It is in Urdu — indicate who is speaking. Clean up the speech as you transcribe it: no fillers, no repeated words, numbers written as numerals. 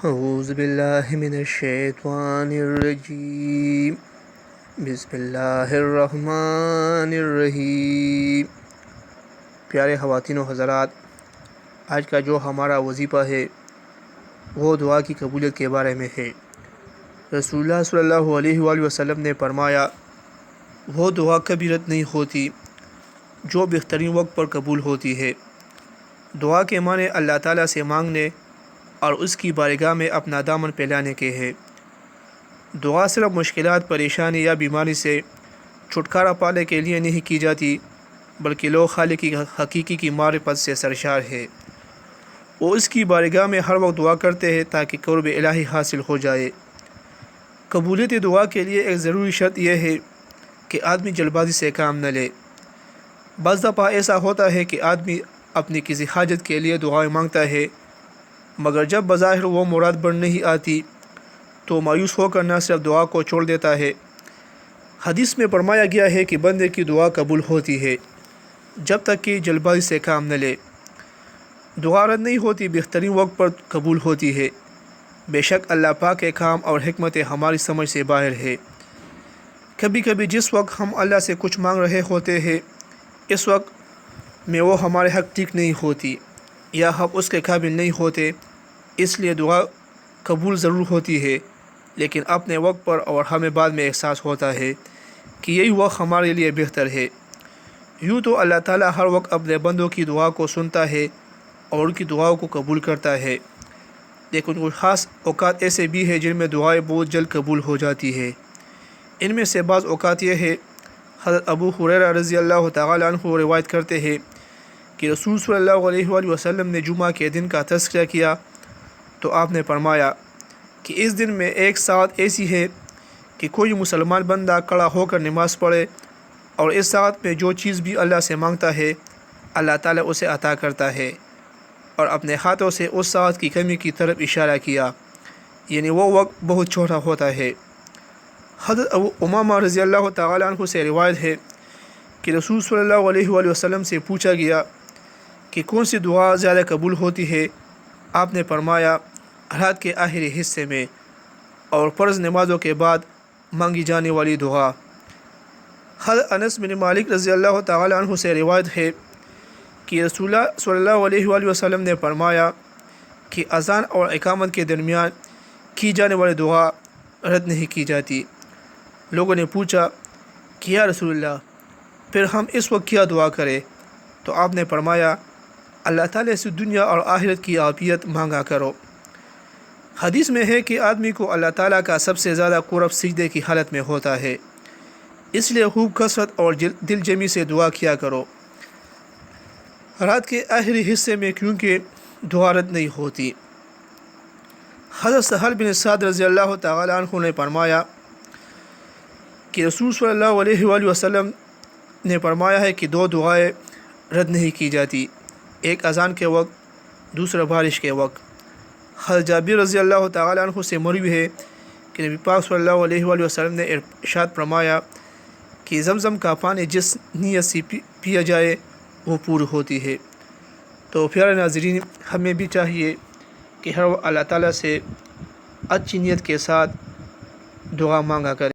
Speaker 1: اعوذ باللہ من الشیطان الرجیم بسم اللہ الرحمن الرحیم۔ پیارے خواتین و حضرات، آج کا جو ہمارا وظیفہ ہے وہ دعا کی قبولیت کے بارے میں ہے۔ رسول اللہ صلی اللہ علیہ وآلہ وسلم نے فرمایا، وہ دعا کبھی رد نہیں ہوتی جو بہترین وقت پر قبول ہوتی ہے۔ دعا کے معنی اللہ تعالیٰ سے مانگنے اور اس کی بارگاہ میں اپنا دامن پھیلانے کے ہے۔ دعا صرف مشکلات، پریشانی یا بیماری سے چھٹکارا پانے کے لیے نہیں کی جاتی، بلکہ لوگ خالق کی حقیقی کی معرفت سے سرشار ہے۔ وہ اس کی بارگاہ میں ہر وقت دعا کرتے ہیں تاکہ قرب الہی حاصل ہو جائے۔ قبولیت دعا کے لیے ایک ضروری شرط یہ ہے کہ آدمی جلد بازی سے کام نہ لے۔ بعض دفعہ ایسا ہوتا ہے کہ آدمی اپنی کسی حاجت کے لیے دعائیں مانگتا ہے، مگر جب بظاہر وہ مراد بن نہیں آتی تو مایوس ہو کر نہ صرف دعا کو چھوڑ دیتا ہے۔ حدیث میں فرمایا گیا ہے کہ بندے کی دعا قبول ہوتی ہے جب تک کہ جلد بازی سے کام نہ لے۔ دعا رد نہیں ہوتی، بہترین وقت پر قبول ہوتی ہے۔ بے شک اللہ پاک کے کام اور حکمت ہماری سمجھ سے باہر ہے۔ کبھی کبھی جس وقت ہم اللہ سے کچھ مانگ رہے ہوتے ہیں، اس وقت میں وہ ہمارے حق ٹھیک نہیں ہوتی یا ہم اس کے قابل نہیں ہوتے، اس لیے دعا قبول ضرور ہوتی ہے، لیکن اپنے وقت پر، اور ہمیں بعد میں احساس ہوتا ہے کہ یہی وقت ہمارے لیے بہتر ہے۔ یوں تو اللہ تعالیٰ ہر وقت اپنے بندوں کی دعا کو سنتا ہے اور ان کی دعاؤں کو قبول کرتا ہے، لیکن کچھ خاص اوقات ایسے بھی ہیں جن میں دعائیں بہت جلد قبول ہو جاتی ہے۔ ان میں سے بعض اوقات یہ ہے۔ حضرت ابو ہریرہ رضی اللہ تعالیٰ عنہ روایت کرتے ہیں کہ رسول صلی اللہ علیہ وآلہ وسلم نے جمعہ کے دن کا تذکرہ کیا تو آپ نے فرمایا کہ اس دن میں ایک ساعت ایسی ہے کہ کوئی مسلمان بندہ کھڑا ہو کر نماز پڑھے، اور اس ساعت میں جو چیز بھی اللہ سے مانگتا ہے اللہ تعالیٰ اسے عطا کرتا ہے، اور اپنے ہاتھوں سے اس ساعت کی کمی کی طرف اشارہ کیا، یعنی وہ وقت بہت چھوٹا ہوتا ہے۔ حضرت ابو امامہ رضی اللہ تعالیٰ عنہ سے روایت ہے کہ رسول صلی اللہ علیہ وآلہ وسلم سے پوچھا گیا کہ کون سی دعا زیادہ قبول ہوتی ہے؟ آپ نے فرمایا، رات کے آخری حصے میں اور فرض نمازوں کے بعد مانگی جانے والی دعا۔ حضرت انس بن مالک رضی اللہ تعالیٰ عنہ سے روایت ہے کہ رسول اللہ صلی اللہ علیہ وآلہ وسلم نے فرمایا کہ اذان اور اقامت کے درمیان کی جانے والی دعا رد نہیں کی جاتی۔ لوگوں نے پوچھا کہ یا رسول اللہ، پھر ہم اس وقت کیا دعا کریں؟ تو آپ نے فرمایا، اللہ تعالیٰ سے دنیا اور آخرت کی عافیت مانگا کرو۔ حدیث میں ہے کہ آدمی کو اللہ تعالیٰ کا سب سے زیادہ قرب سجدے کی حالت میں ہوتا ہے، اس لیے خوب کثرت اور دل جمی سے دعا کیا کرو رات کے آخری حصے میں، کیونکہ دعا رد نہیں ہوتی۔ حضرت سہل بن سعد رضی اللہ تعالیٰ عنہ نے فرمایا کہ رسول صلی اللہ علیہ وآلہ وسلم نے فرمایا ہے کہ دو دعائیں رد نہیں کی جاتی، ایک اذان کے وقت، دوسرا بارش کے وقت۔ حضرت جابر رضی اللہ تعالیٰ عنہ سے مروی ہے کہ نبی پاک صلی اللہ علیہ وآلہ وسلم نے ارشاد فرمایا کہ زمزم کا پانی جس نیت سے پیا جائے وہ پور ہوتی ہے۔ تو پیارے ناظرین، ہمیں بھی چاہیے کہ ہر اللہ تعالیٰ سے اچھی نیت کے ساتھ دعا مانگا کریں۔